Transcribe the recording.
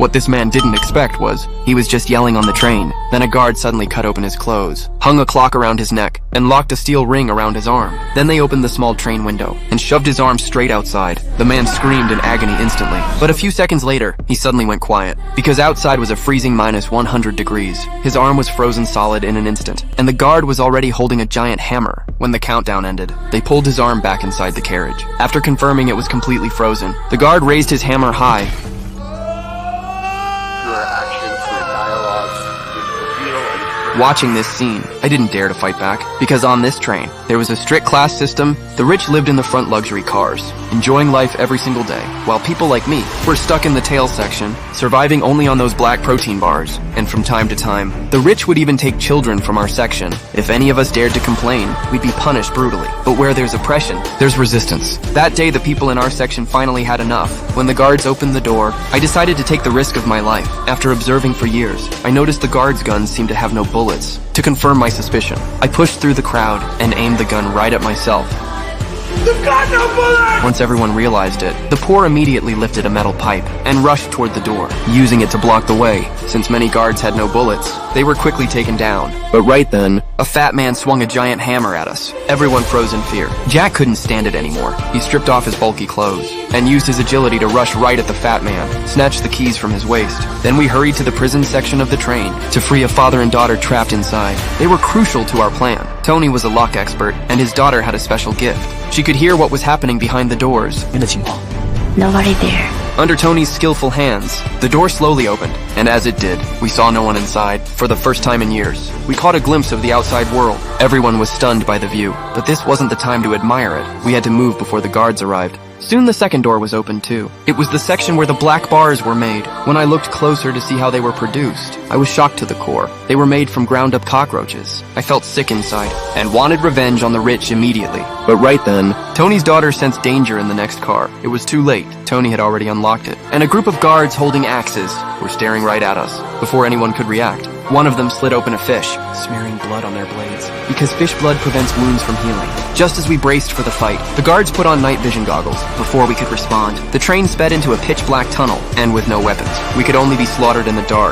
What this man didn't expect was, he was just yelling on the train. Then a guard suddenly cut open his clothes, hung a clock around his neck, and locked a steel ring around his arm. Then they opened the small train window and shoved his arm straight outside. The man screamed in agony instantly, but a few seconds later, he suddenly went quiet, because outside was a freezing -100 degrees. His arm was frozen solid in an instant, and the guard was already holding a giant hammer. When the countdown ended, they pulled his arm back inside the carriage. After confirming it was completely frozen, the guard raised his hammer high. Your actions, your dialogues, your feel, and Watching this scene, I didn't dare to fight back, because on this train, there was a strict class system. The rich lived in the front luxury cars, enjoying life every single day, while people like me were stuck in the tail section, surviving only on those black protein bars. And from time to time, the rich would even take children from our section. If any of us dared to complain, we'd be punished brutally. But where there's oppression, there's resistance. That day, the people in our section finally had enough. When the guards opened the door, I decided to take the risk of my life. After observing for years, I noticed the guards' guns seemed to have no bullets. To confirm my suspicion, I pushed through the crowd and aimed the gun right at myself. you've got no bullet! Once everyone realized it, the poor immediately lifted a metal pipe and rushed toward the door, using it to block the way. Since many guards had no bullets, they were quickly taken down. But right then, a fat man swung a giant hammer at us. Everyone froze in fear. Jack couldn't stand it anymore. He stripped off his bulky clothes and used his agility to rush right at the fat man, snatched the keys from his waist. Then we hurried to the prison section of the train to free a father and daughter trapped inside. They were crucial to our plan. Tony was a lock expert, and his daughter had a special gift. She could hear what was happening behind the doors. Nobody there. Under Tony's skillful hands, the door slowly opened, and as it did, we saw no one inside. For the first time in years, we caught a glimpse of the outside world. Everyone was stunned by the view, but this wasn't the time to admire it. We had to move before the guards arrived. Soon the second door was opened too. It was the section where the black bars were made. When I looked closer to see how they were produced, I was shocked to the core. They were made from ground-up cockroaches. I felt sick inside, and wanted revenge on the rich immediately. But right then, Tony's daughter sensed danger in the next car. It was too late. Tony had already unlocked it, and a group of guards holding axes were staring right at us. Before anyone could react, one of them slid open a fish, smearing blood on their blades, because fish blood prevents wounds from healing. Just as we braced for the fight, the guards put on night vision goggles. Before we could respond, the train sped into a pitch-black tunnel, and with no weapons, we could only be slaughtered in the dark.